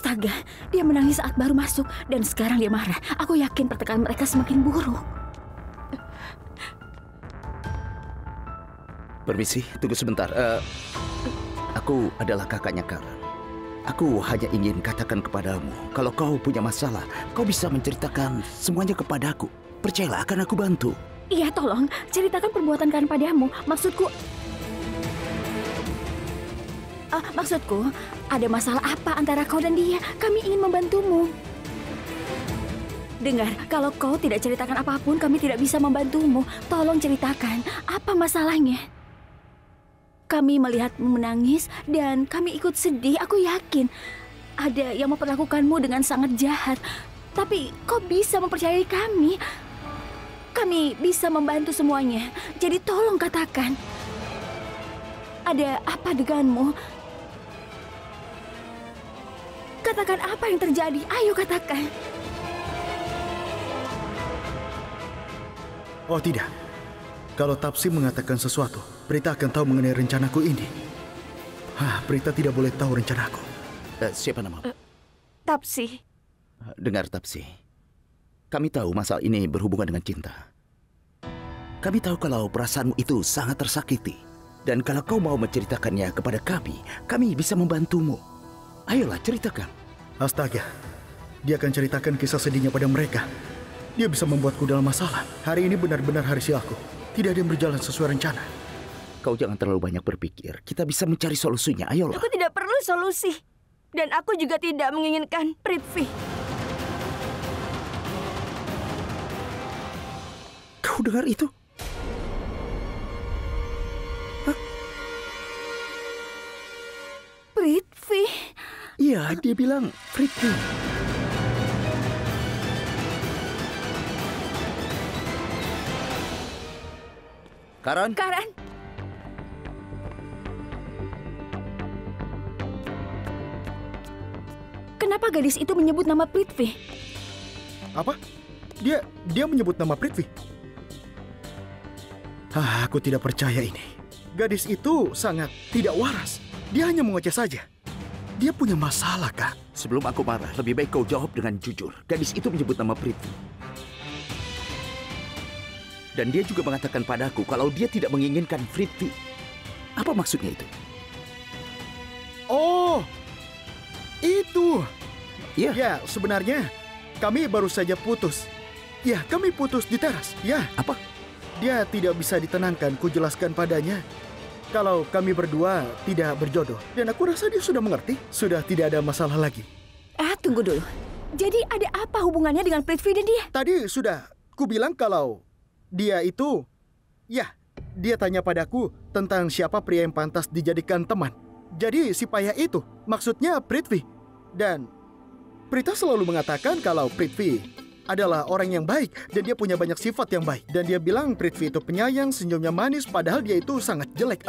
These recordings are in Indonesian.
Astaga, dia menangis saat baru masuk dan sekarang dia marah. Aku yakin pertengkaran mereka semakin buruk. Permisi, tunggu sebentar. Aku adalah kakaknya Karen. Aku hanya ingin katakan kepadamu, kalau kau punya masalah, kau bisa menceritakan semuanya kepadaku. Percayalah, akan aku bantu. Iya, tolong ceritakan perbuatan Karen padamu. Maksudku, ada masalah apa antara kau dan dia? Kami ingin membantumu. Dengar, kalau kau tidak ceritakan apapun, kami tidak bisa membantumu. Tolong ceritakan, apa masalahnya? Kami melihatmu menangis dan kami ikut sedih. Aku yakin ada yang memperlakukanmu dengan sangat jahat. Tapi kau bisa mempercayai kami. Kami bisa membantu semuanya. Jadi tolong katakan, ada apa denganmu? Katakan apa yang terjadi. Ayo katakan. Oh tidak. Kalau Tapsi mengatakan sesuatu, Prita akan tahu mengenai rencanaku ini. Prita tidak boleh tahu rencanaku. Siapa namamu? Tapsi. Dengar, Tapsi. Kami tahu masalah ini berhubungan dengan cinta. Kami tahu kalau perasaanmu itu sangat tersakiti. Dan kalau kau mau menceritakannya kepada kami bisa membantumu. Ayolah, ceritakan. Astaga, dia akan ceritakan kisah sedihnya pada mereka. Dia bisa membuatku dalam masalah. Hari ini benar-benar hari sialku. Tidak ada yang berjalan sesuai rencana. Kau jangan terlalu banyak berpikir. Kita bisa mencari solusinya, ayolah. Aku tidak perlu solusi. Dan aku juga tidak menginginkan Prithvi. Kau dengar itu? Prithvi? Iya, dia bilang Prithvi. Karen? Kenapa gadis itu menyebut nama Prithvi? Apa? Dia menyebut nama Prithvi? Aku tidak percaya ini. Gadis itu sangat tidak waras. Dia hanya mengoceh saja. Dia punya masalah, Kak. Sebelum aku marah, lebih baik kau jawab dengan jujur. Gadis itu menyebut nama Prithvi. Dan dia juga mengatakan padaku kalau dia tidak menginginkan Prithvi. Apa maksudnya itu? Oh, itu. Iya. Ya, sebenarnya kami baru saja putus. Ya, kami putus di teras. Ya. Apa? Dia tidak bisa ditenangkan. Kujelaskan padanya kalau kami berdua tidak berjodoh. Dan aku rasa dia sudah mengerti. Sudah tidak ada masalah lagi. Tunggu dulu. Jadi ada apa hubungannya dengan Prithvi dan dia? Tadi sudah kubilang kalau dia itu, ya, dia tanya padaku tentang siapa pria yang pantas dijadikan teman. Jadi si payah itu, maksudnya Prithvi. Dan Prita selalu mengatakan kalau Prithvi adalah orang yang baik dan dia punya banyak sifat yang baik. Dan dia bilang Prithvi itu penyayang, senyumnya manis, padahal dia itu sangat jelek.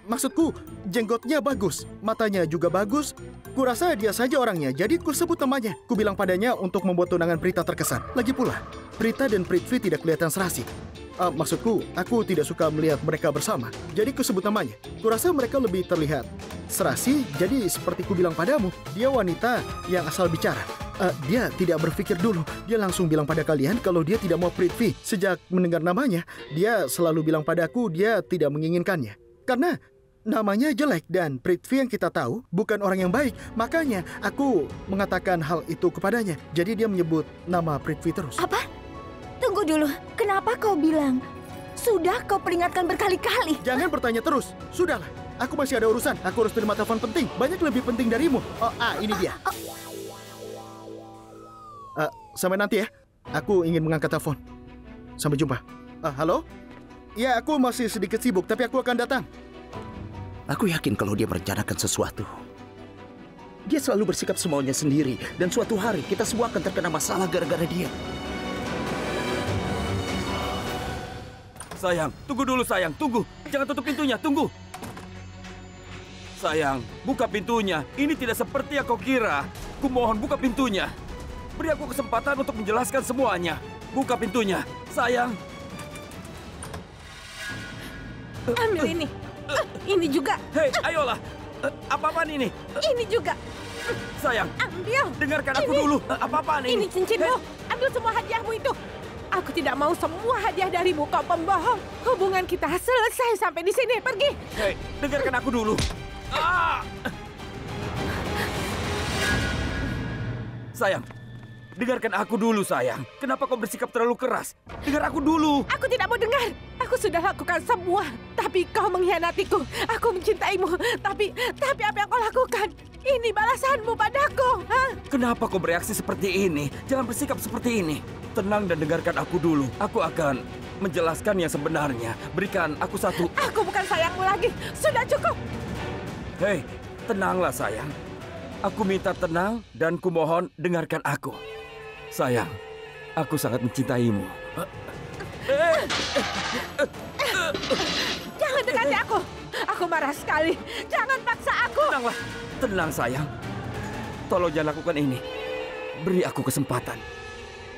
Maksudku, jenggotnya bagus, matanya juga bagus. Kurasa dia saja orangnya, jadi ku sebut namanya. Ku bilang padanya untuk membuat tunangan Prita terkesan. Lagi pula, Prita dan Prithvi tidak kelihatan serasi. Maksudku, aku tidak suka melihat mereka bersama. Jadi ku sebut namanya. Kurasa mereka lebih terlihat serasi, jadi seperti ku bilang padamu, dia wanita yang asal bicara. Dia tidak berpikir dulu. Dia langsung bilang pada kalian kalau dia tidak mau Prithvi. Sejak mendengar namanya, dia selalu bilang padaku dia tidak menginginkannya. Karena namanya jelek dan Prithvi yang kita tahu bukan orang yang baik. Makanya aku mengatakan hal itu kepadanya. Jadi dia menyebut nama Prithvi terus. Apa? Tunggu dulu. Kenapa kau bilang? Sudah kau peringatkan berkali-kali. Jangan bertanya terus. Sudahlah. Aku masih ada urusan. Aku harus terima telepon penting. Banyak lebih penting darimu. Ini dia. Sampai nanti ya. Aku ingin mengangkat telepon. Sampai jumpa. Halo? Ya, aku masih sedikit sibuk, tapi aku akan datang. Aku yakin kalau dia merencanakan sesuatu. Dia selalu bersikap semaunya sendiri. Dan suatu hari kita semua akan terkena masalah gara-gara dia. Sayang, tunggu dulu sayang, tunggu. Jangan tutup pintunya, tunggu. Sayang, buka pintunya. Ini tidak seperti yang kau kira. Kumohon buka pintunya. Beri aku kesempatan untuk menjelaskan semuanya. Buka pintunya, sayang. Ambil ini. Ini juga. Hei, ayolah. Apa-apaan ini? Ini juga. Sayang, Ambil. dengarkan aku dulu. Apa-apaan Ini ini? cincinmu. Ambil semua hadiahmu itu. Aku tidak mau semua hadiah darimu, kau pembohong. Hubungan kita selesai sampai di sini. Pergi. Hei, dengarkan aku dulu. Ah! Sayang, dengarkan aku dulu, sayang. Kenapa kau bersikap terlalu keras? Dengar aku dulu. Aku tidak mau dengar. Aku sudah lakukan semua. Tapi kau mengkhianatiku. Aku mencintaimu. Tapi apa yang kau lakukan? Ini balasanmu padaku. Hah? Kenapa kau bereaksi seperti ini? Jangan bersikap seperti ini. Tenang dan dengarkan aku dulu. Aku akan menjelaskan yang sebenarnya. Berikan aku satu... Aku bukan sayangmu lagi. Sudah cukup. Hei, tenanglah sayang. Aku minta tenang dan kumohon dengarkan aku. Sayang, aku sangat mencintaimu. Jangan dekati aku. Aku marah sekali. Jangan paksa aku. Tenanglah. Tenang sayang. Tolong jangan lakukan ini. Beri aku kesempatan.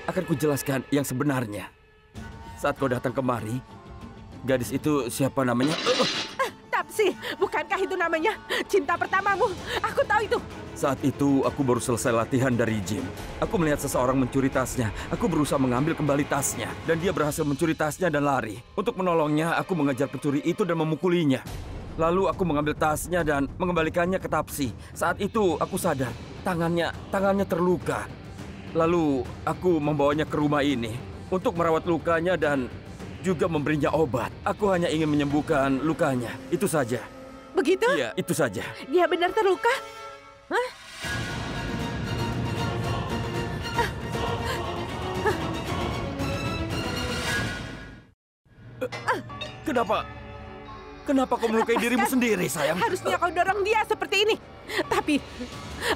Akan kujelaskan yang sebenarnya. Saat kau datang kemari, gadis itu siapa namanya? Tapsi, bukankah itu namanya cinta pertamamu? Aku tahu itu. Saat itu aku baru selesai latihan dari gym. Aku melihat seseorang mencuri tasnya. Aku berusaha mengambil kembali tasnya. Dan dia berhasil mencuri tasnya dan lari. Untuk menolongnya, aku mengejar pencuri itu dan memukulinya. Lalu aku mengambil tasnya dan mengembalikannya ke Tapsi. Saat itu aku sadar, tangannya terluka. Lalu aku membawanya ke rumah ini untuk merawat lukanya dan juga memberinya obat. Aku hanya ingin menyembuhkan lukanya. Itu saja. Begitu? Iya, itu saja. Dia benar terluka? Hah? Kenapa kau melukai dirimu sendiri, sayang? Harusnya kau dorong dia seperti ini. Tapi,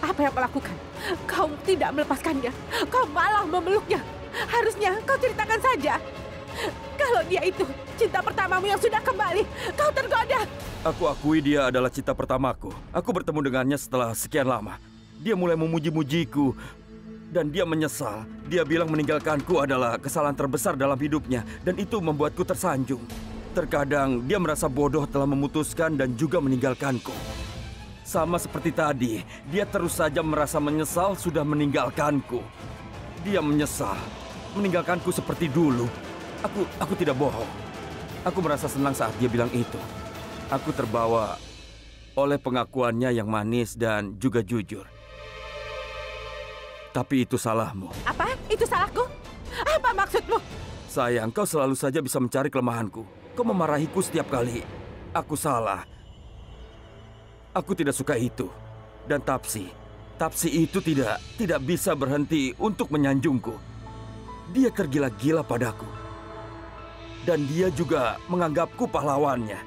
apa yang kau lakukan? Kau tidak melepaskannya. Kau malah memeluknya. Harusnya kau ceritakan saja. Kalau dia itu cinta pertamamu yang sudah kembali, kau tergoda. Aku akui dia adalah cinta pertamaku. Aku bertemu dengannya setelah sekian lama. Dia mulai memuji-mujiku. Dan dia menyesal. Dia bilang meninggalkanku adalah kesalahan terbesar dalam hidupnya. Dan itu membuatku tersanjung. Terkadang dia merasa bodoh telah memutuskan dan juga meninggalkanku. Sama seperti tadi, dia terus saja merasa menyesal sudah meninggalkanku. Dia menyesal meninggalkanku seperti dulu. Aku tidak bohong. Aku merasa senang saat dia bilang itu. Aku terbawa oleh pengakuannya yang manis dan juga jujur. Tapi itu salahmu. Apa? Itu salahku? Apa maksudmu? Sayang, kau selalu saja bisa mencari kelemahanku. Kau memarahiku setiap kali aku salah. Aku tidak suka itu. Dan Tapsi itu tidak bisa berhenti untuk menyanjungku. Dia tergila-gila padaku. Dan dia juga menganggapku pahlawannya.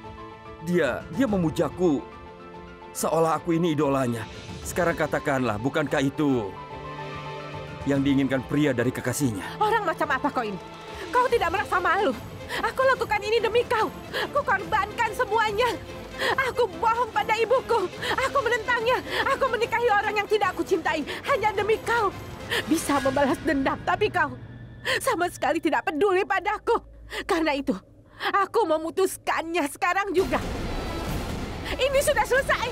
Dia memujaku seolah aku ini idolanya. Sekarang katakanlah, bukankah itu yang diinginkan pria dari kekasihnya? Orang macam apa kau ini? Kau tidak merasa malu? Aku lakukan ini demi kau. Aku korbankan semuanya. Aku bohong pada ibuku. Aku menentangnya. Aku menikahi orang yang tidak aku cintai hanya demi kau. Bisa membalas dendam, tapi kau sama sekali tidak peduli padaku. Karena itu, aku memutuskannya sekarang juga. Ini sudah selesai.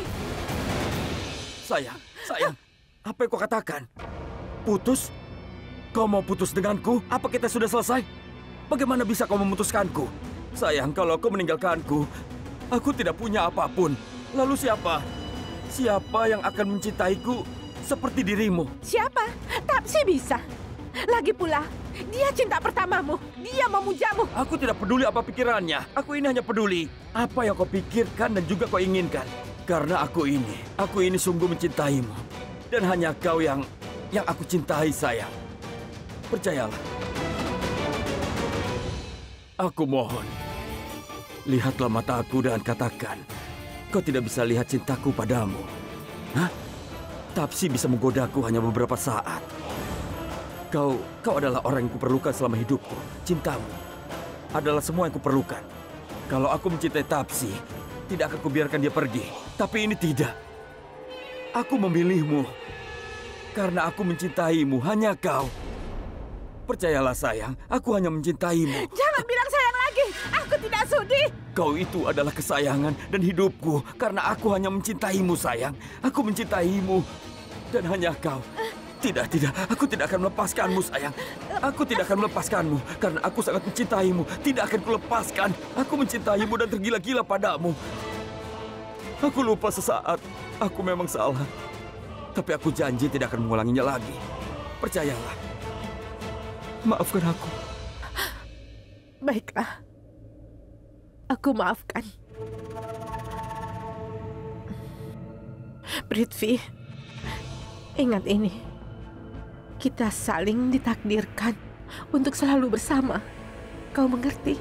Sayang, apa yang kau katakan? Putus? Kau mau putus denganku? Apa kita sudah selesai? Bagaimana bisa kau memutuskanku? Sayang, kalau kau meninggalkanku, aku tidak punya apapun. Lalu siapa? Siapa yang akan mencintaiku seperti dirimu? Siapa? Tapsi bisa. Lagi pula, dia cinta pertamamu. Dia memujamu. Aku tidak peduli apa pikirannya. Aku ini hanya peduli apa yang kau pikirkan dan juga kau inginkan. Karena aku ini sungguh mencintaimu. Dan hanya kau yang aku cintai, sayang. Percayalah. Aku mohon, lihatlah mataku dan katakan, kau tidak bisa lihat cintaku padamu. Hah? Tapsi bisa menggodaku hanya beberapa saat. Kau adalah orang yang kuperlukan selama hidupku. Cintamu adalah semua yang kuperlukan. Kalau aku mencintai Tapsi, tidak akan kubiarkan dia pergi. Tapi ini tidak. Aku memilihmu karena aku mencintaimu, hanya kau. Percayalah sayang, aku hanya mencintaimu. Jangan bilang sayang lagi. Aku tidak sudi. Kau itu adalah kesayangan dan hidupku karena aku hanya mencintaimu, sayang. Aku mencintaimu Dan hanya kau. Tidak, aku tidak akan melepaskanmu, sayang. Aku tidak akan melepaskanmu, karena aku sangat mencintaimu. Tidak akan kulepaskan. Aku mencintaimu dan tergila-gila padamu. Aku lupa sesaat. Aku memang salah. Tapi aku janji tidak akan mengulanginya lagi. Percayalah. Maafkan aku. Baiklah. Aku maafkan. Prithvi, ingat ini. Kita saling ditakdirkan untuk selalu bersama. Kau mengerti?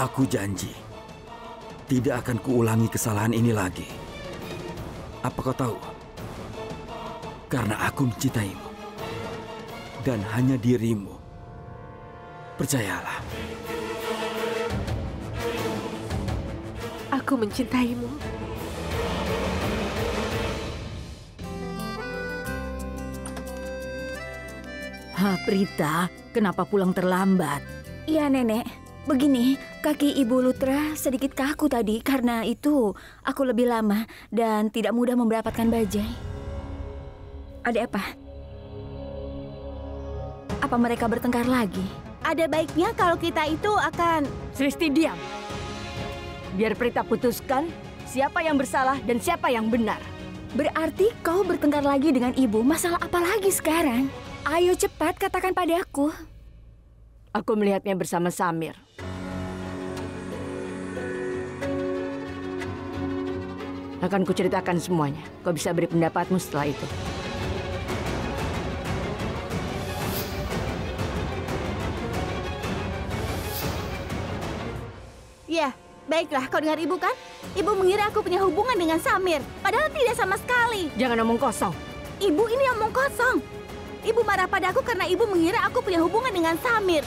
Aku janji. Tidak akan kuulangi kesalahan ini lagi. Apa kau tahu? Karena aku mencintaimu. Dan hanya dirimu. Percayalah. Aku mencintaimu. Prita, kenapa pulang terlambat? Iya, Nenek. Begini, kaki Ibu Lutra sedikit kaku tadi. Karena itu, aku lebih lama dan tidak mudah mendapatkan bajai. Ada apa? Apa mereka bertengkar lagi? Ada baiknya kalau kita itu akan... Sristi, diam. Biar Prita putuskan siapa yang bersalah dan siapa yang benar. Berarti kau bertengkar lagi dengan Ibu. Masalah apa lagi sekarang? Ayo cepat katakan padaku. Aku melihatnya bersama Samir. Akan kuceritakan semuanya. Kau bisa beri pendapatmu setelah itu. Ya, baiklah, kau dengar Ibu kan? Ibu mengira aku punya hubungan dengan Samir. Padahal tidak sama sekali. Jangan omong kosong. Ibu ini omong kosong. Ibu marah padaku karena Ibu mengira aku punya hubungan dengan Samir.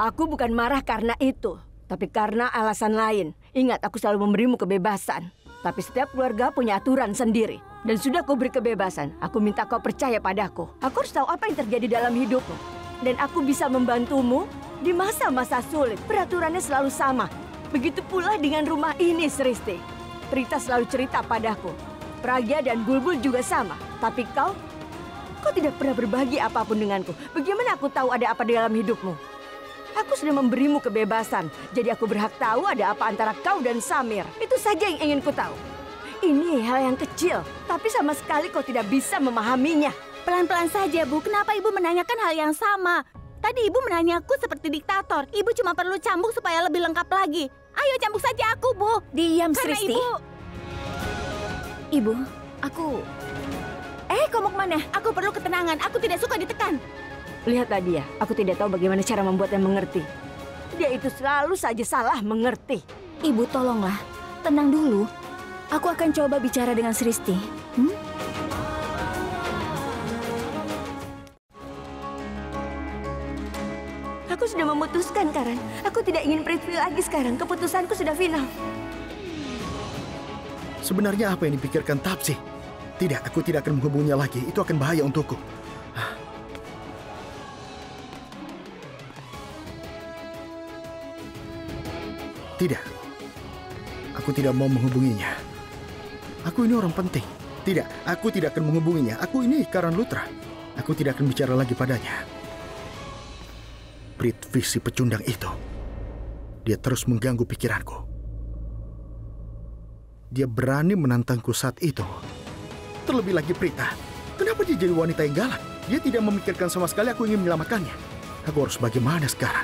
Aku bukan marah karena itu, tapi karena alasan lain. Ingat, aku selalu memberimu kebebasan. Tapi setiap keluarga punya aturan sendiri. Dan sudah aku beri kebebasan, aku minta kau percaya padaku. Aku harus tahu apa yang terjadi dalam hidupmu. Dan aku bisa membantumu di masa-masa sulit. Peraturannya selalu sama. Begitu pula dengan rumah ini, Sristi. Prita selalu cerita padaku. Pragya dan Bulbul juga sama. Tapi kau tidak pernah berbagi apapun denganku. Bagaimana aku tahu ada apa di dalam hidupmu? Aku sudah memberimu kebebasan. Jadi aku berhak tahu ada apa antara kau dan Samir. Itu saja yang ingin ku tahu. Ini hal yang kecil. Tapi sama sekali kau tidak bisa memahaminya. Pelan-pelan saja, Bu. Kenapa Ibu menanyakan hal yang sama? Tadi Ibu menanyaku seperti diktator. Ibu cuma perlu cambuk supaya lebih lengkap lagi. Ayo cambuk saja aku, Bu. Diam, Karena Sristi. Ibu, aku... kau mau kemana? Aku perlu ketenangan. Aku tidak suka ditekan. Lihatlah dia. Aku tidak tahu bagaimana cara membuatnya mengerti. Dia itu selalu saja salah mengerti. Ibu, tolonglah. Tenang dulu. Aku akan coba bicara dengan Sristi. Aku sudah memutuskan, Karan. Aku tidak ingin Prithvi lagi sekarang. Keputusanku sudah final. Sebenarnya apa yang dipikirkan Tapsi? Tidak, aku tidak akan menghubunginya lagi. Itu akan bahaya untukku. Tidak. Aku tidak mau menghubunginya. Aku ini orang penting. Tidak, aku tidak akan menghubunginya. Aku ini Karan Lutra. Aku tidak akan bicara lagi padanya. Prithvi si pecundang itu. Dia terus mengganggu pikiranku. Dia berani menantangku saat itu. Terlebih lagi Prita. Kenapa dia jadi wanita yang galak? Dia tidak memikirkan sama sekali aku ingin menyelamatkannya. Aku harus bagaimana sekarang?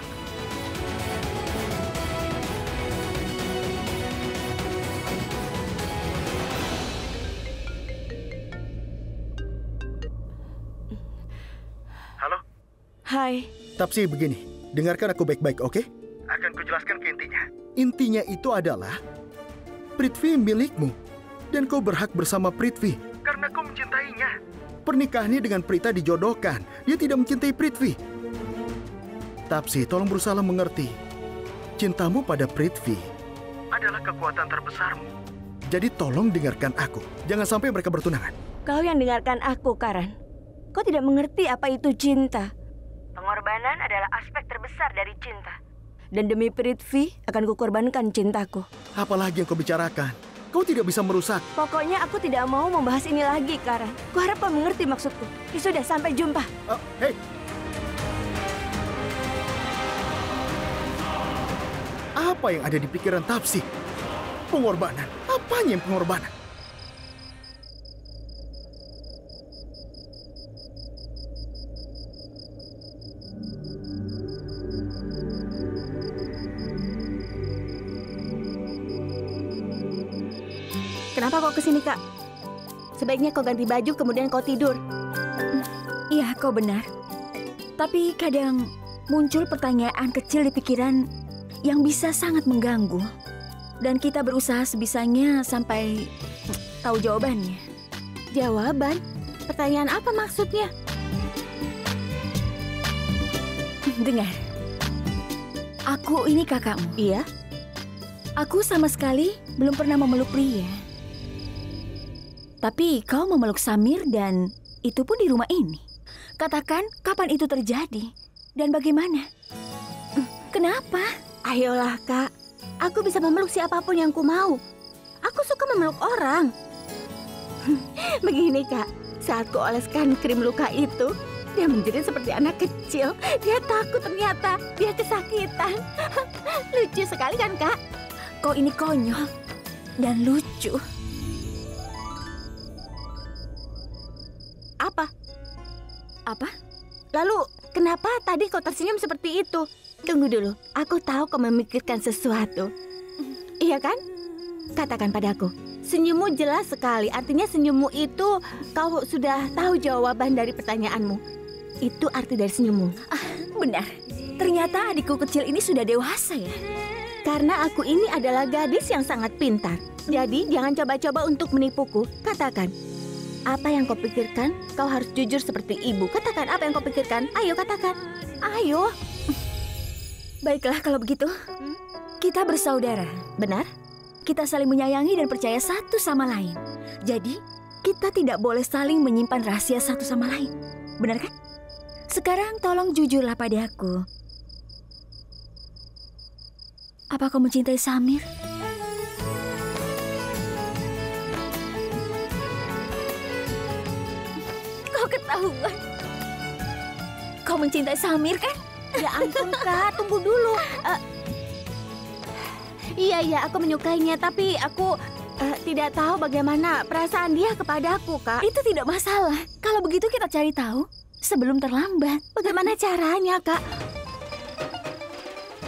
Halo? Hai. Tapsi, begini. Dengarkan aku baik-baik, oke? Akan kujelaskan ke intinya. Intinya itu adalah Prithvi milikmu. Dan kau berhak bersama Prithvi. Karena kau mencintainya. Pernikahannya dengan Prita dijodohkan. Dia tidak mencintai Prithvi. Tapsi, tolong berusaha mengerti. Cintamu pada Prithvi adalah kekuatan terbesarmu. Jadi tolong dengarkan aku. Jangan sampai mereka bertunangan. Kau yang dengarkan aku, Karan. Kau tidak mengerti apa itu cinta. Pengorbanan adalah aspek terbesar dari cinta. Dan demi Prithvi akan kukorbankan cintaku. Apalagi yang kau bicarakan? Kau tidak bisa merusak. Pokoknya aku tidak mau membahas ini lagi, Karan. Kuharap kau mengerti maksudku. Ya sudah, sampai jumpa. Hei. Apa yang ada di pikiran Tapsi? Pengorbanan. Apanya yang pengorbanan? Kenapa kau kesini, Kak? Sebaiknya kau ganti baju, kemudian kau tidur. Iya, kau benar. Tapi kadang muncul pertanyaan kecil di pikiran yang bisa sangat mengganggu. Dan kita berusaha sebisanya sampai tahu jawabannya. Jawaban? Pertanyaan apa maksudnya? Dengar. Aku ini kakakmu. Iya? Aku sama sekali belum pernah memeluk pria. Tapi kau memeluk Samir dan itu pun di rumah ini. Katakan kapan itu terjadi dan bagaimana? Kenapa? Ayolah, Kak. Aku bisa memeluk siapapun yang ku mau. Aku suka memeluk orang. Begini, Kak. Saat ku oleskan krim luka itu, dia menjerit seperti anak kecil. Dia takut ternyata. Dia kesakitan. Lucu sekali kan, Kak? Kau ini konyol dan lucu. Apa? Apa? Lalu, kenapa tadi kau tersenyum seperti itu? Tunggu dulu, aku tahu kau memikirkan sesuatu. Iya kan? Katakan padaku. Senyummu jelas sekali, artinya senyummu itu kau sudah tahu jawaban dari pertanyaanmu. Itu arti dari senyummu. Benar, ternyata adikku kecil ini sudah dewasa ya. Karena aku ini adalah gadis yang sangat pintar. Jadi jangan coba-coba untuk menipuku. Katakan, apa yang kau pikirkan? Kau harus jujur seperti ibu. Katakan apa yang kau pikirkan. Ayo katakan. Ayo. Baiklah kalau begitu. Kita bersaudara. Benar? Kita saling menyayangi dan percaya satu sama lain. Jadi, kita tidak boleh saling menyimpan rahasia satu sama lain. Benar kan? Sekarang tolong jujurlah padaku. Apa kau mencintai Samir? Kau ketahuan. Kau mencintai Samir kan? Ya ampun, Kak, tunggu dulu. Iya, aku menyukainya, tapi aku tidak tahu bagaimana perasaan dia kepadaku, Kak. Itu tidak masalah. Kalau begitu kita cari tahu sebelum terlambat. Bagaimana caranya, Kak?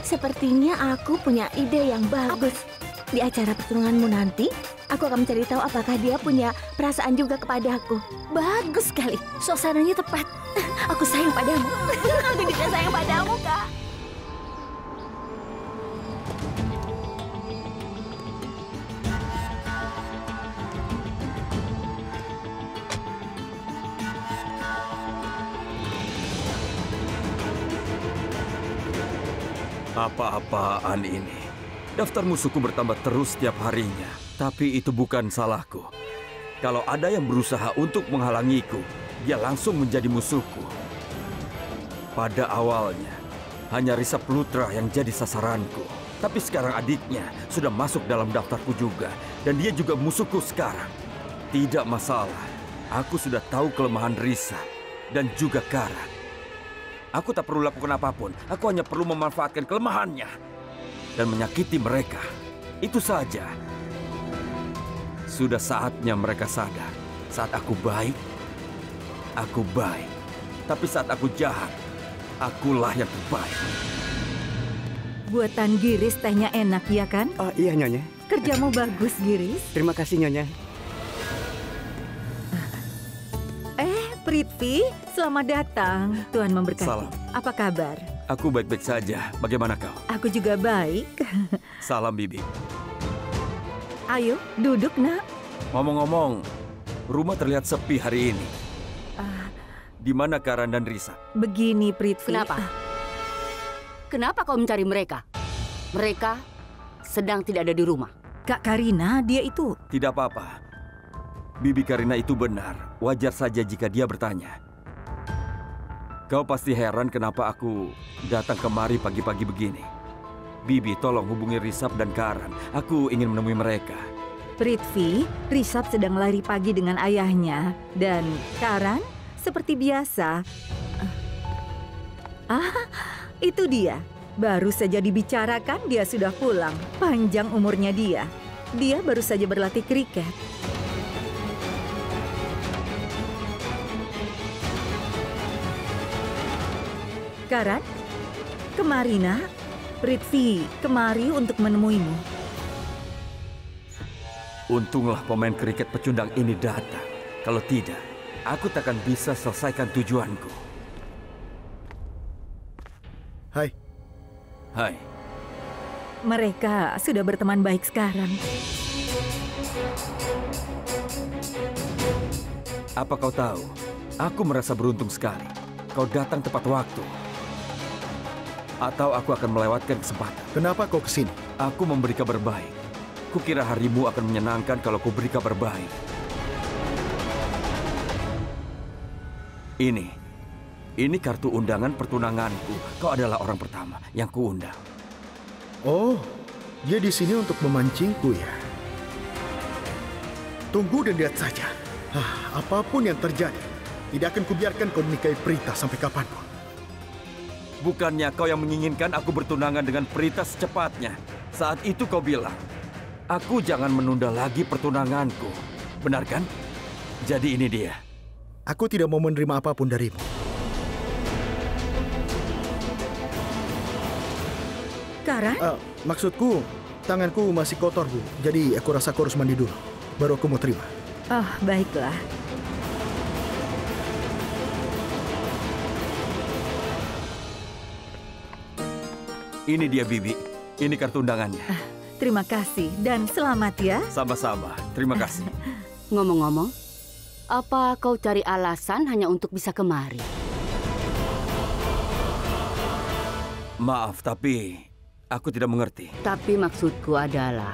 Sepertinya aku punya ide yang bagus. Di acara pertunanganmu nanti, aku akan mencari tahu apakah dia punya perasaan juga kepadaku. Bagus sekali. Suasananya tepat. Aku sayang padamu. Aku juga sayang padamu, Kak. Apa-apaan ini? Daftar musuhku bertambah terus setiap harinya. Tapi itu bukan salahku. Kalau ada yang berusaha untuk menghalangiku, dia langsung menjadi musuhku. Pada awalnya, hanya Risa Plutra yang jadi sasaranku. Tapi sekarang adiknya sudah masuk dalam daftarku juga. Dan dia juga musuhku sekarang. Tidak masalah. Aku sudah tahu kelemahan Risa dan juga Karan. Aku tak perlu lakukan apapun. Aku hanya perlu memanfaatkan kelemahannya dan menyakiti mereka. Itu saja. Sudah saatnya mereka sadar. Saat aku baik, aku baik. Tapi saat aku jahat, akulah yang terbaik. Buatan Giris tehnya enak, ya kan? Oh iya, Nyonya. Kerjamu bagus, Giris. Terima kasih, Nyonya. Prithvi, selamat datang. Tuhan memberkati. Salam. Apa kabar? Aku baik-baik saja. Bagaimana kau? Aku juga baik. Salam, Bibi. Ayo, duduk, Nak. Ngomong-ngomong, rumah terlihat sepi hari ini. Di mana Karan dan Risa? Begini, Prithvi. Kenapa? Kenapa kau mencari mereka? Mereka sedang tidak ada di rumah. Kak Karina, dia itu. Tidak apa-apa. Bibi Karina itu benar. Wajar saja jika dia bertanya. Kau pasti heran kenapa aku datang kemari pagi-pagi begini. Bibi, tolong hubungi Risap dan Karan. Aku ingin menemui mereka. Prithvi, Rishabh sedang lari pagi dengan ayahnya. Dan Karan, seperti biasa. Itu dia. Baru saja dibicarakan, dia sudah pulang. Panjang umurnya dia. Dia baru saja berlatih kriket. Karan, kemari nak. Prithvi kemari untuk menemuimu. Untunglah pemain kriket pecundang ini datang. Kalau tidak, aku takkan bisa selesaikan tujuanku. Hai. Hai. Mereka sudah berteman baik sekarang. Apa kau tahu? Aku merasa beruntung sekali. Kau datang tepat waktu. Atau aku akan melewatkan kesempatan. Kenapa kau kesini? Aku memberi kabar baik. Kukira harimu akan menyenangkan kalau ku beri kabar baik. Ini kartu undangan pertunanganku. Kau adalah orang pertama yang kuundang. Oh, dia di sini untuk memancingku ya. Tunggu dan lihat saja. Apapun yang terjadi, tidak akan kubiarkan kau menikahi Prita sampai kapanpun. Bukannya kau yang menginginkan aku bertunangan dengan Prita secepatnya. Saat itu kau bilang, aku jangan menunda lagi pertunanganku. Benar kan? Jadi ini dia. Aku tidak mau menerima apapun darimu. Karan? Maksudku, tanganku masih kotor, Bu. Jadi aku rasa aku harus mandi dulu. Baru aku mau terima. Oh, baiklah. Ini dia, Bibi. Ini kartu undangannya. Terima kasih dan selamat ya. Sama-sama. Terima kasih. Ngomong-ngomong, apa kau cari alasan hanya untuk bisa kemari? Maaf, tapi aku tidak mengerti. Tapi maksudku adalah,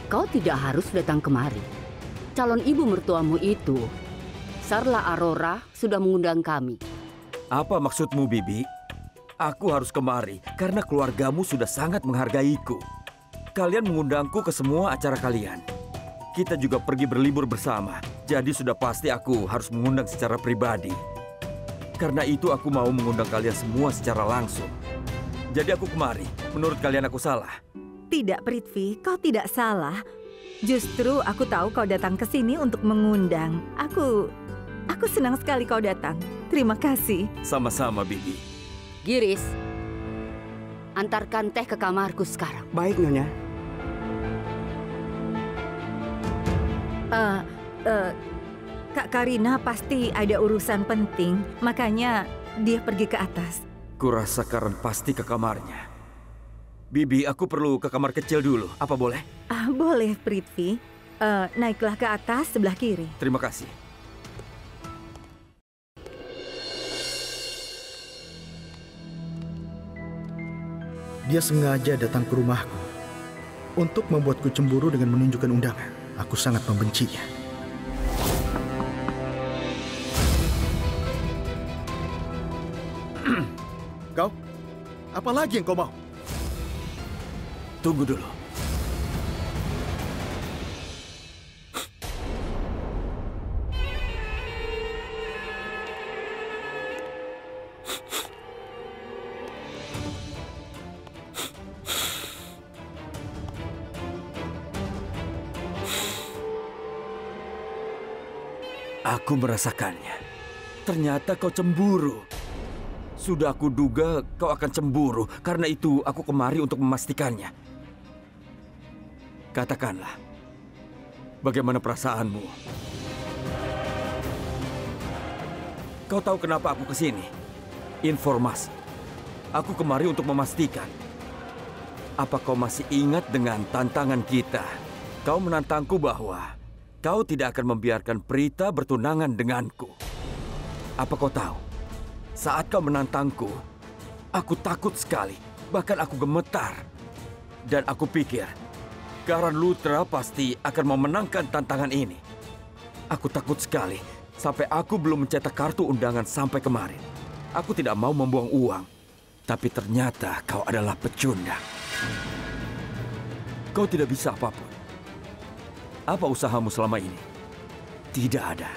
kau tidak harus datang kemari. Calon ibu mertuamu itu, Sarla Aurora, sudah mengundang kami. Apa maksudmu, Bibi? Aku harus kemari karena keluargamu sudah sangat menghargaiku. Kalian mengundangku ke semua acara kalian. Kita juga pergi berlibur bersama. Jadi sudah pasti aku harus mengundang secara pribadi. Karena itu aku mau mengundang kalian semua secara langsung. Jadi aku kemari. Menurut kalian aku salah? Tidak, Prithvi, kau tidak salah. Justru aku tahu kau datang ke sini untuk mengundang. Aku senang sekali kau datang. Terima kasih. Sama-sama, Bibi. Giris, antarkan teh ke kamarku sekarang. Baik, Nyonya. Kak Karina pasti ada urusan penting, makanya dia pergi ke atas. Kurasa Karen pasti ke kamarnya. Bibi, aku perlu ke kamar kecil dulu. Apa boleh? Boleh, Prithvi. Naiklah ke atas sebelah kiri. Terima kasih. Dia sengaja datang ke rumahku untuk membuatku cemburu dengan menunjukkan undangan. Aku sangat membencinya. Kau? Apa lagi yang kau mau? Tunggu dulu. Aku merasakannya. Ternyata kau cemburu. Sudah aku duga kau akan cemburu. Karena itu aku kemari untuk memastikannya. Katakanlah, bagaimana perasaanmu? Kau tahu kenapa aku kesini? Informasi. Aku kemari untuk memastikan. Apa kau masih ingat dengan tantangan kita? Kau menantangku bahwa kau tidak akan membiarkan Prita bertunangan denganku. Apa kau tahu? Saat kau menantangku, aku takut sekali. Bahkan aku gemetar. Dan aku pikir, Karan Lutra pasti akan memenangkan tantangan ini. Aku takut sekali. Sampai aku belum mencetak kartu undangan sampai kemarin. Aku tidak mau membuang uang. Tapi ternyata kau adalah pecundang. Kau tidak bisa apapun. Apa usahamu selama ini? Tidak ada.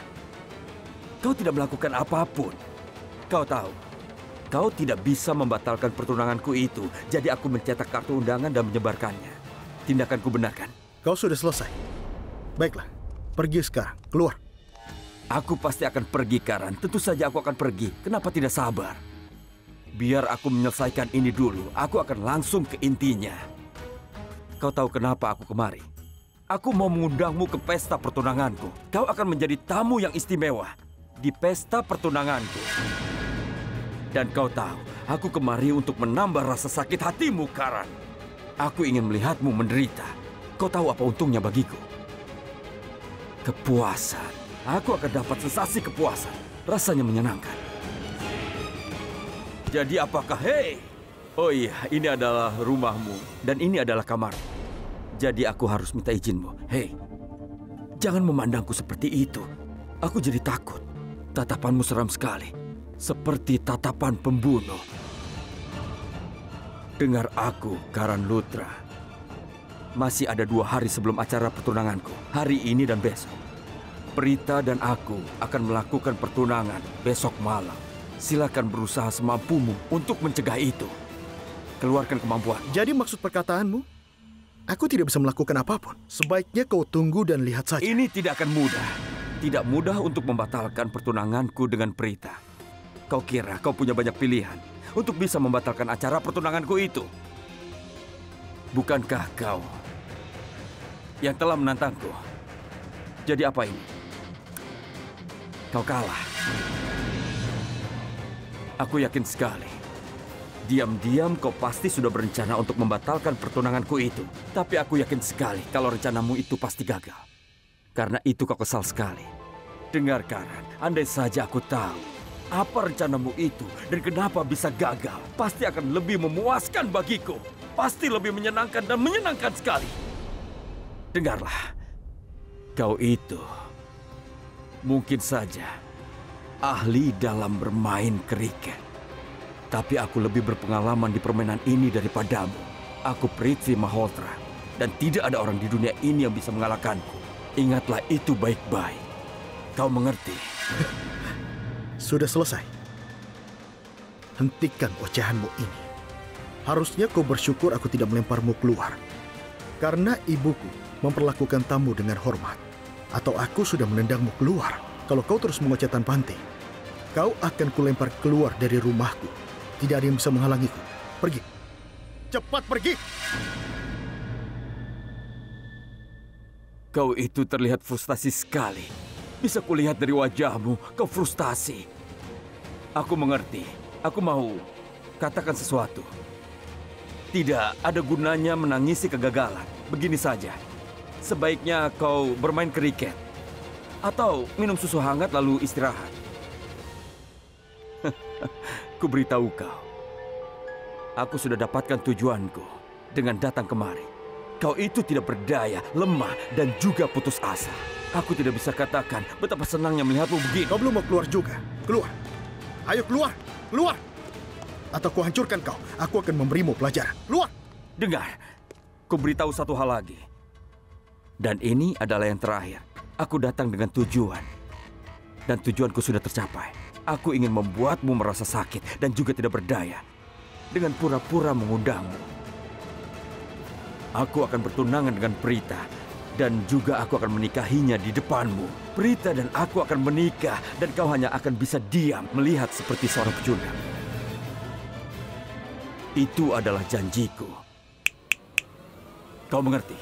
Kau tidak melakukan apapun. Kau tahu, kau tidak bisa membatalkan pertunanganku itu. Jadi aku mencetak kartu undangan dan menyebarkannya. Tindakanku benar kan? Kau sudah selesai. Baiklah, pergi sekarang. Keluar. Aku pasti akan pergi, Karan. Tentu saja aku akan pergi. Kenapa tidak sabar? Biar aku menyelesaikan ini dulu. Aku akan langsung ke intinya. Kau tahu kenapa aku kemari? Aku mau mengundangmu ke pesta pertunanganku. Kau akan menjadi tamu yang istimewa di pesta pertunanganku. Dan kau tahu, aku kemari untuk menambah rasa sakit hatimu, Karan. Aku ingin melihatmu menderita. Kau tahu apa untungnya bagiku? Kepuasan. Aku akan dapat sensasi kepuasan. Rasanya menyenangkan. Jadi apakah, oh iya, ini adalah rumahmu. Dan ini adalah kamar. Jadi aku harus minta izinmu. Jangan memandangku seperti itu. Aku jadi takut. Tatapanmu seram sekali. Seperti tatapan pembunuh. Dengar aku, Karan Lutra. Masih ada 2 hari sebelum acara pertunanganku. Hari ini dan besok. Prita dan aku akan melakukan pertunangan besok malam. Silakan berusaha semampumu untuk mencegah itu. Keluarkan kemampuan. Jadi maksud perkataanmu, aku tidak bisa melakukan apapun. Sebaiknya kau tunggu dan lihat saja. Ini tidak akan mudah. Tidak mudah untuk membatalkan pertunanganku dengan Prita. Kau kira kau punya banyak pilihan untuk bisa membatalkan acara pertunanganku itu? Bukankah kau yang telah menantangku? Jadi apa ini? Kau kalah. Aku yakin sekali. Diam-diam kau pasti sudah berencana untuk membatalkan pertunanganku itu. Tapi aku yakin sekali kalau rencanamu itu pasti gagal. Karena itu kau kesal sekali. Dengar, Karan, andai saja aku tahu apa rencanamu itu dan kenapa bisa gagal, pasti akan lebih memuaskan bagiku. Pasti lebih menyenangkan dan menyenangkan sekali. Dengarlah, kau itu mungkin saja ahli dalam bermain kriket. Tapi aku lebih berpengalaman di permainan ini daripadamu. Aku Prithvi Malhotra. Dan tidak ada orang di dunia ini yang bisa mengalahkanku. Ingatlah itu baik-baik. Kau mengerti? Sudah selesai. Hentikan ocehanmu ini. Harusnya kau bersyukur aku tidak melemparmu keluar. Karena ibuku memperlakukan tamu dengan hormat. Atau aku sudah menendangmu keluar. Kalau kau terus mengoceh tanpa henti, kau akan kulempar keluar dari rumahku. Tidak ada yang bisa menghalangiku. Pergi. Cepat pergi. Kau itu terlihat frustasi sekali. Bisa kulihat dari wajahmu, kau frustasi. Aku mengerti. Aku mau katakan sesuatu. Tidak ada gunanya menangisi kegagalan. Begini saja. Sebaiknya kau bermain kriket. Atau minum susu hangat lalu istirahat. Kuberitahu kau. Aku sudah dapatkan tujuanku dengan datang kemari. Kau itu tidak berdaya, lemah, dan juga putus asa. Aku tidak bisa katakan betapa senangnya melihatmu begini. Kau belum mau keluar juga. Keluar. Ayo keluar. Keluar. Atau ku hancurkan kau. Aku akan memberimu pelajaran. Keluar. Dengar. Kuberitahu satu hal lagi. Dan ini adalah yang terakhir. Aku datang dengan tujuan. Dan tujuanku sudah tercapai. Aku ingin membuatmu merasa sakit dan juga tidak berdaya. Dengan pura-pura mengundangmu. Aku akan bertunangan dengan Prita. Dan juga aku akan menikahinya di depanmu. Prita dan aku akan menikah. Dan kau hanya akan bisa diam melihat seperti seorang pecundang. Itu adalah janjiku. Kau mengerti?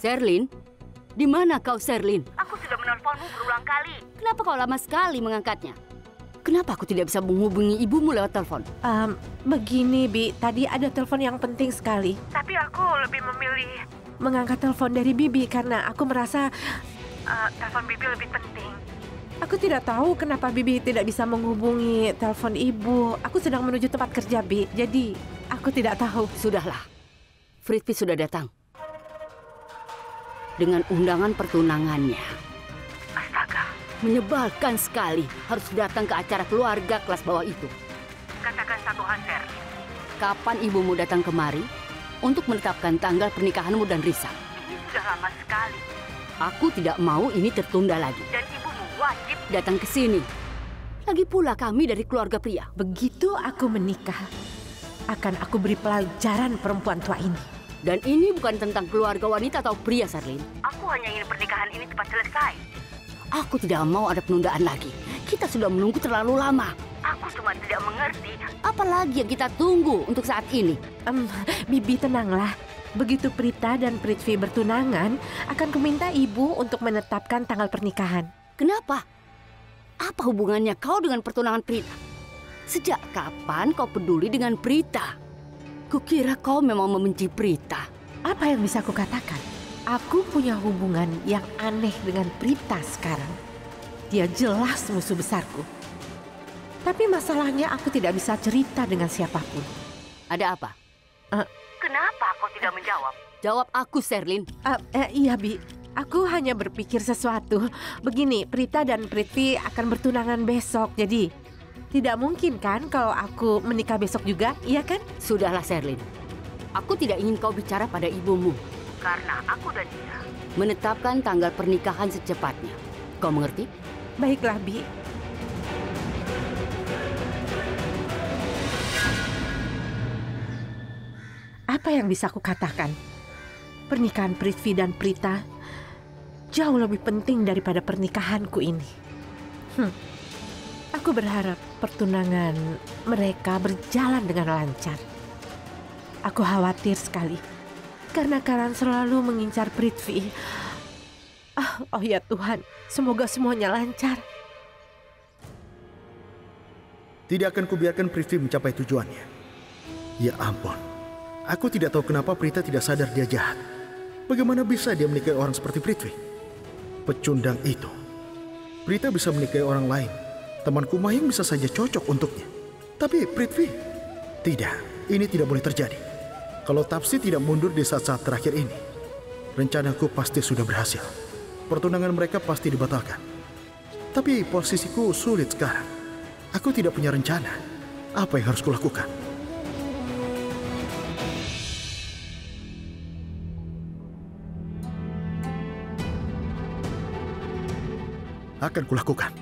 Sherlyn, di mana kau, Sherlyn? Aku sudah menelponmu berulang kali. Kenapa kau lama sekali mengangkatnya? Kenapa aku tidak bisa menghubungi ibumu lewat telepon? Begini, Bi. Tadi ada telepon yang penting sekali. Tapi aku lebih memilih mengangkat telepon dari Bibi karena aku merasa telepon Bibi lebih penting. Aku tidak tahu kenapa Bibi tidak bisa menghubungi telepon ibu. Aku sedang menuju tempat kerja, Bi. Jadi, aku tidak tahu. Sudahlah. Prithvi sudah datang. Dengan undangan pertunangannya. Astaga, Menyebalkan sekali harus datang ke acara keluarga kelas bawah itu. Katakan satu hal, Sherlyn. Kapan ibumu datang kemari untuk menetapkan tanggal pernikahanmu dan Risa? Ini sudah lama sekali. Aku tidak mau ini tertunda lagi. Dan ibumu wajib Datang ke sini. Lagi pula kami dari keluarga pria. Begitu aku menikah, akan aku beri pelajaran perempuan tua ini. Dan ini bukan tentang keluarga wanita atau pria, Sherlyn. Aku hanya ingin pernikahan ini cepat selesai. Aku tidak mau ada penundaan lagi. Kita sudah menunggu terlalu lama. Aku cuma tidak mengerti. Apalagi yang kita tunggu untuk saat ini? Bibi tenanglah. Begitu Prita dan Prithvi bertunangan, akan kuminta ibu untuk menetapkan tanggal pernikahan. Kenapa? Apa hubungannya kau dengan pertunangan Prita? Sejak kapan kau peduli dengan Prita? Kukira kau memang membenci Prita. Apa yang bisa aku katakan? Aku punya hubungan yang aneh dengan Prita sekarang. Dia jelas musuh besarku. Tapi masalahnya aku tidak bisa cerita dengan siapapun. Ada apa? Kenapa kau tidak menjawab? Jawab aku, Sherlyn. Iya, Bi. Aku hanya berpikir sesuatu. Begini, Prita dan Prithvi akan bertunangan besok. Jadi, tidak mungkin kan kalau aku menikah besok juga, iya kan? Sudahlah, Sherlyn. Aku tidak ingin kau bicara pada ibumu. Karena aku dan dia Menetapkan tanggal pernikahan secepatnya. Kau mengerti? Baiklah, Bi. Apa yang bisa aku katakan? Pernikahan Prithvi dan Prita jauh lebih penting daripada pernikahanku ini. Aku berharap pertunangan mereka berjalan dengan lancar. Aku khawatir sekali karena Karan selalu mengincar Prithvi. Oh ya Tuhan, semoga semuanya lancar. Tidak akan kubiarkan Prithvi mencapai tujuannya. Ya ampun. Aku tidak tahu kenapa Prita tidak sadar dia jahat. Bagaimana bisa dia menikahi orang seperti Prithvi? Pecundang itu. Prita bisa menikahi orang lain. Temanku Mayang bisa saja cocok untuknya. Tapi Prithvi, tidak. Ini tidak boleh terjadi. Kalau Tapsi tidak mundur di saat-saat terakhir ini, rencanaku pasti sudah berhasil. Pertunangan mereka pasti dibatalkan. Tapi posisiku sulit sekarang. Aku tidak punya rencana. Apa yang harus kulakukan? Akan kulakukan.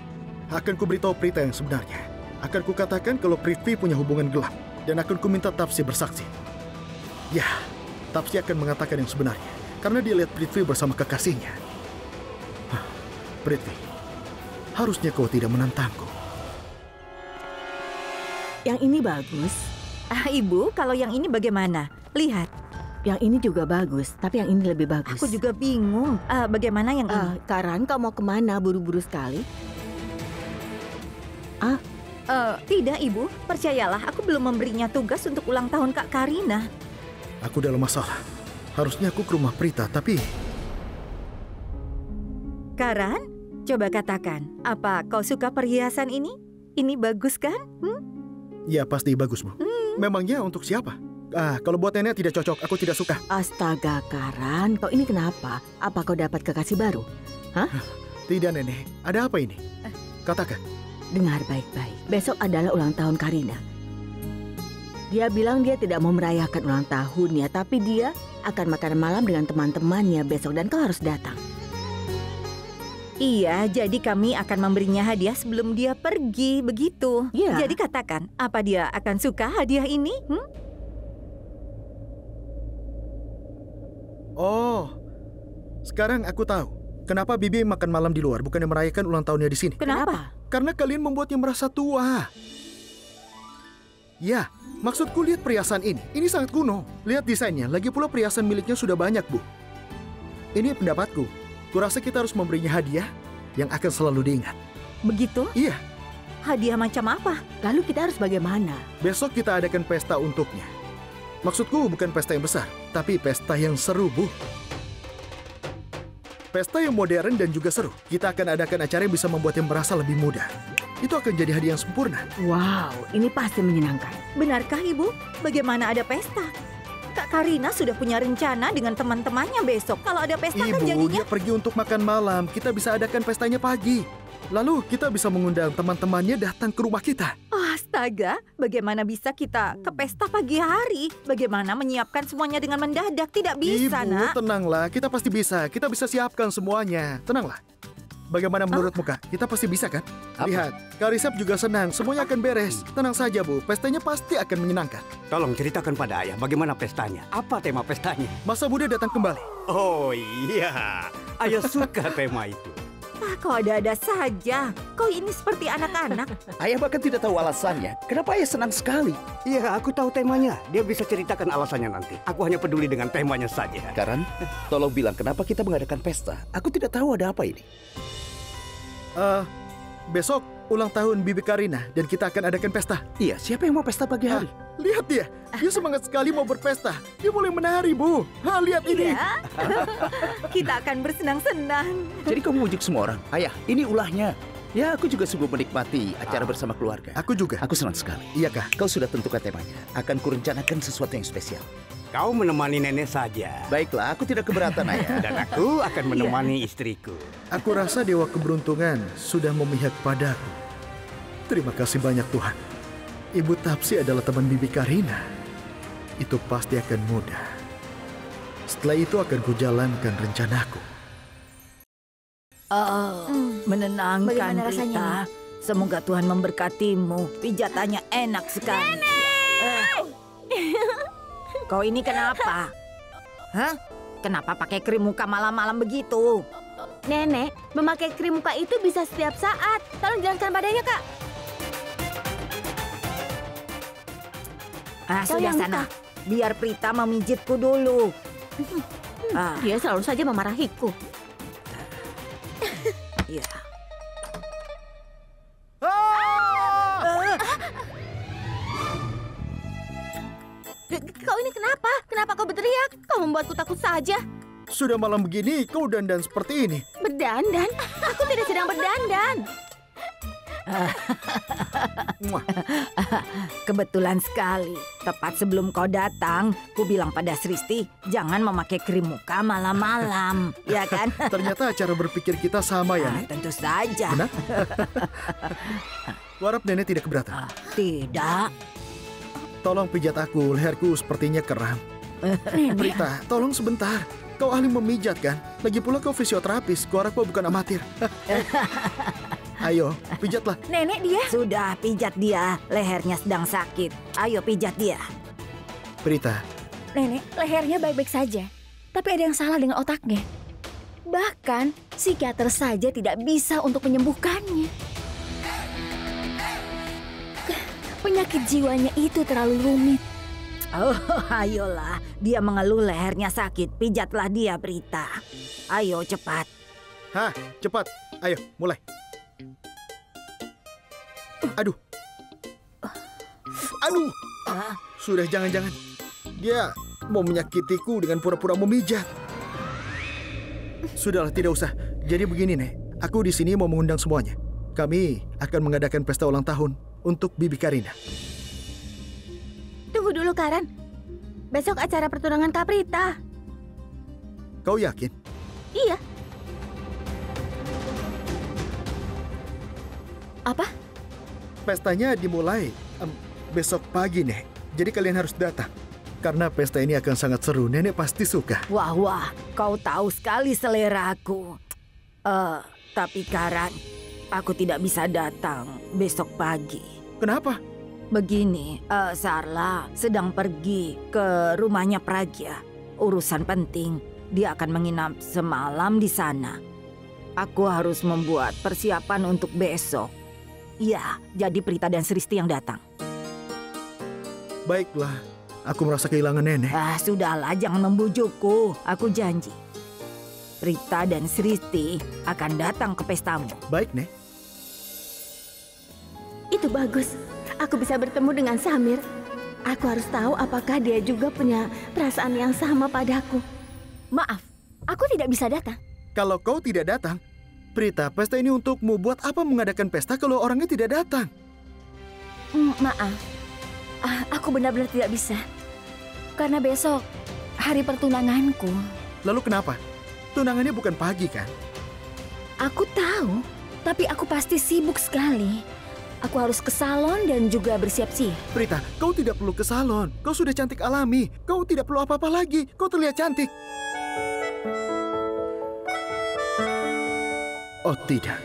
Akan kuberitahu Prita yang sebenarnya. Akan kukatakan kalau Prithvi punya hubungan gelap. Dan akan kuminta Tapsi bersaksi. Ya, Tapsi akan mengatakan yang sebenarnya. Karena dia lihat Prithvi bersama kekasihnya. Prithvi, harusnya kau tidak menantangku. Yang ini bagus. Ibu, kalau yang ini bagaimana? Lihat. Yang ini juga bagus, tapi yang ini lebih bagus. Aku juga bingung. Bagaimana yang ini? Karan, kau mau kemana? Buru-buru sekali. Tidak, Ibu. Percayalah, aku belum memberinya tugas untuk ulang tahun Kak Karina. Aku dalam masalah. Harusnya aku ke rumah Prita, tapi... Karan, coba katakan, apa kau suka perhiasan ini? Ini bagus kan? Ya, pasti bagus, Bu. Memangnya untuk siapa? Kalau buat nenek tidak cocok, aku tidak suka. Astaga, Karan, kau ini kenapa? Apa kau dapat kekasih baru? Hah? Tidak, Nenek. Ada apa ini? Katakan. Dengar baik-baik. Besok adalah ulang tahun Karina. Dia bilang dia tidak mau merayakan ulang tahunnya, tapi dia akan makan malam dengan teman-temannya besok dan kau harus datang. Iya, jadi kami akan memberinya hadiah sebelum dia pergi, begitu. Iya. Jadi katakan, apa dia akan suka hadiah ini? Oh, sekarang aku tahu. Kenapa Bibi makan malam di luar, bukannya merayakan ulang tahunnya di sini? Kenapa? Karena kalian membuatnya merasa tua. Ya, maksudku lihat perhiasan ini. Ini sangat kuno. Lihat desainnya, lagi pula perhiasan miliknya sudah banyak, Bu. Ini pendapatku. Kurasa kita harus memberinya hadiah yang akan selalu diingat. Begitu? Iya. Hadiah macam apa? Lalu kita harus bagaimana? Besok kita adakan pesta untuknya. Maksudku bukan pesta yang besar, tapi pesta yang seru, Bu. Pesta yang modern dan juga seru. Kita akan adakan acara yang bisa membuatnya merasa lebih muda. Itu akan jadi hadiah yang sempurna. Wow, ini pasti menyenangkan. Benarkah, Ibu? Bagaimana ada pesta? Kak Karina sudah punya rencana dengan teman-temannya besok. Kalau ada pesta kan Ibu, jadinya... dia pergi untuk makan malam. Kita bisa adakan pestanya pagi. Lalu kita bisa mengundang teman-temannya datang ke rumah kita. Oh, astaga, bagaimana bisa kita ke pesta pagi hari? Bagaimana menyiapkan semuanya dengan mendadak? Tidak bisa, Ibu, Nak. tenanglah. Kita pasti bisa. Kita bisa siapkan semuanya. Tenanglah. Bagaimana menurutmu, Kak? Kita pasti bisa, kan? Lihat, Kak Risap juga senang. Semuanya akan beres. Tenang saja, Bu. Pestanya pasti akan menyenangkan. Tolong ceritakan pada ayah bagaimana pestanya. Apa tema pestanya? Masa muda datang kembali. Oh iya, ayah suka tema itu. Ah, kau ada-ada saja. Kau ini seperti anak-anak. Ayah bahkan tidak tahu alasannya. Kenapa ayah senang sekali? Iya, aku tahu temanya. Dia bisa ceritakan alasannya nanti. Aku hanya peduli dengan temanya saja. Karan, tolong bilang kenapa kita mengadakan pesta. Aku tidak tahu ada apa ini. Besok ulang tahun Bibi Karina dan kita akan adakan pesta. Iya, siapa yang mau pesta pagi hari? Lihat dia. Dia semangat sekali mau berpesta. Dia mulai menari, Bu. Lihat ini. Ya, kita akan bersenang-senang. Jadi kau mengujuk semua orang. Ayah, ini ulahnya. Ya, aku juga sungguh menikmati acara bersama keluarga. Aku juga. Aku senang sekali. Iya, Kak. Kau sudah tentukan temanya. Akan kurencanakan sesuatu yang spesial. Kau menemani nenek saja. Baiklah, aku tidak keberatan, Ayah. Dan aku akan menemani istriku. Aku rasa Dewa Keberuntungan sudah memihak padaku. Terima kasih banyak, Tuhan. Ibu Tapsi adalah teman Bibi Karina. Itu pasti akan mudah. Setelah itu akan kujalankan rencanaku. Menenangkan, Bagaimana rasanya, Rita. Semoga Tuhan memberkatimu. Pijatannya enak sekali. Kau ini kenapa? Hah? Kenapa pakai krim muka malam-malam begitu? Nenek, memakai krim muka itu bisa setiap saat. Tolong jelaskan padanya, Kak. Kau Sudah yang sana. Biar Prita memijitku dulu. Dia selalu saja memarahiku. Ya. Kau ini kenapa? Kenapa kau berteriak? Kau membuatku takut saja. Sudah malam begini, kau dandan seperti ini. Berdandan? Aku tidak sedang berdandan. Muah. Kebetulan sekali. Tepat sebelum kau datang, ku bilang pada Sristi, jangan memakai krim muka malam-malam. Ya kan? Ternyata cara berpikir kita sama ya, Nek? Tentu saja. Benar? Kuharap nenek tidak keberatan. Tidak. Tolong pijat aku, leherku sepertinya kram. Prita, tolong sebentar. Kau ahli memijat kan? Lagi pula kau fisioterapis, kuharap kau bukan amatir. Ayo, pijatlah. Nenek dia. Sudah, pijat dia. Lehernya sedang sakit. Ayo pijat dia. Prita, Nenek, lehernya baik-baik saja. Tapi ada yang salah dengan otaknya. Bahkan, psikiater saja tidak bisa untuk menyembuhkannya. Penyakit jiwanya itu terlalu rumit. Oh, ayolah. Dia mengeluh lehernya sakit. Pijatlah dia, Prita. Ayo, cepat. cepat. Ayo, mulai. Aduh. Sudah, jangan-jangan. Dia mau menyakitiku dengan pura-pura memijat. Sudahlah, tidak usah. Jadi begini, Nek. Aku di sini mau mengundang semuanya. Kami akan mengadakan pesta ulang tahun untuk Bibi Karina. Tunggu dulu, Karan. Besok acara pertunangan Kak Prita. Kau yakin? Iya. Apa? Pestanya dimulai besok pagi, Nek. Jadi kalian harus datang. Karena pesta ini akan sangat seru. Nenek pasti suka. Wah, kau tahu sekali selera aku. Tapi Karan, aku tidak bisa datang besok pagi. Kenapa? Begini, Sarla sedang pergi ke rumahnya Pragya. Urusan penting, dia akan menginap semalam di sana. Aku harus membuat persiapan untuk besok. Ya, jadi Prita dan Sristi yang datang. Baiklah, aku merasa kehilangan nenek. Sudahlah, jangan membujukku. Aku janji. Prita dan Sristi akan datang ke pestamu. Baik, Nek. Itu bagus. Aku bisa bertemu dengan Samir. Aku harus tahu apakah dia juga punya perasaan yang sama padaku. Maaf, aku tidak bisa datang. Kalau kau tidak datang, Prita, pesta ini untukmu. Buat apa mengadakan pesta kalau orangnya tidak datang? Maaf, aku benar-benar tidak bisa. karena besok hari pertunanganku. Lalu kenapa? Tunangannya bukan pagi kan? Aku tahu, tapi aku pasti sibuk sekali. Aku harus ke salon dan juga bersiap-siap. Prita, kau tidak perlu ke salon. Kau sudah cantik alami. Kau tidak perlu apa-apa lagi. Kau terlihat cantik. Oh tidak,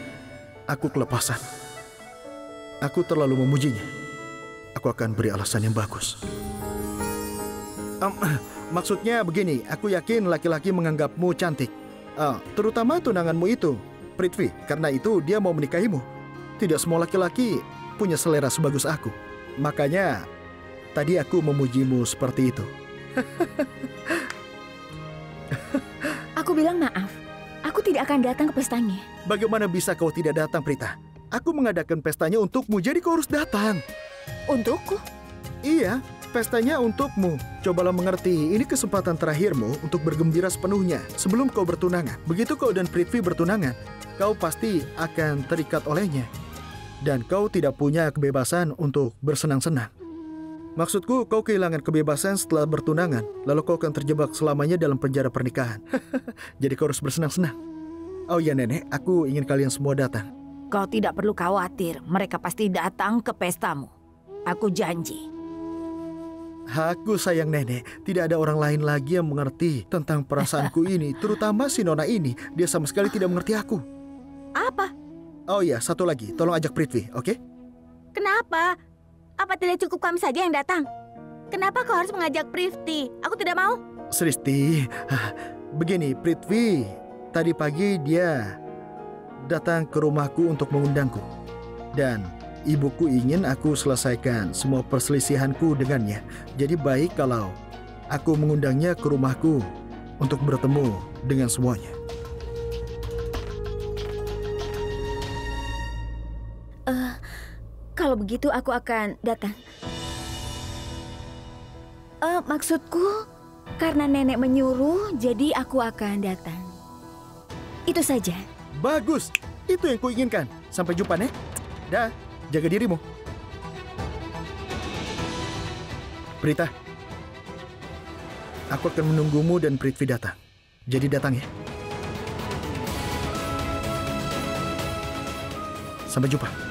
aku kelepasan. Aku terlalu memujinya. Aku akan beri alasan yang bagus. Maksudnya begini, aku yakin laki-laki menganggapmu cantik. Terutama tunanganmu itu, Prithvi, karena itu dia mau menikahimu. Tidak semua laki-laki punya selera sebagus aku. Makanya tadi aku memujimu seperti itu. Aku bilang maaf. Aku tidak akan datang ke pestanya. Bagaimana bisa kau tidak datang, Prita? Aku mengadakan pestanya untukmu, jadi kau harus datang. Untukku? Iya, pestanya untukmu. Cobalah mengerti, ini kesempatan terakhirmu untuk bergembira sepenuhnya sebelum kau bertunangan. Begitu kau dan Prithvi bertunangan, kau pasti akan terikat olehnya. Dan kau tidak punya kebebasan untuk bersenang-senang. Maksudku, kau kehilangan kebebasan setelah bertunangan, lalu kau akan terjebak selamanya dalam penjara pernikahan. Jadi kau harus bersenang-senang. Oh ya nenek, aku ingin kalian semua datang. Kau tidak perlu khawatir, mereka pasti datang ke pestamu. Aku janji. Aku sayang nenek, tidak ada orang lain lagi yang mengerti tentang perasaanku ini, terutama si Nona ini. Dia sama sekali tidak mengerti aku. Apa? Oh iya, satu lagi, tolong ajak Prithvi, oke? Kenapa? Apa tidak cukup kami saja yang datang? Kenapa kau harus mengajak Prithvi? Aku tidak mau. Sristi, begini, Prithvi, tadi pagi dia datang ke rumahku untuk mengundangku. Dan ibuku ingin aku selesaikan semua perselisihanku dengannya. Jadi baik kalau aku mengundangnya ke rumahku untuk bertemu dengan semuanya. Kalau begitu aku akan datang. Maksudku, karena nenek menyuruh, jadi aku akan datang. Itu saja. Bagus, itu yang kuinginkan. Sampai jumpa, Nek. Dah, jaga dirimu. Prita, aku akan menunggumu dan Prithvi datang. Jadi datang ya. Sampai jumpa.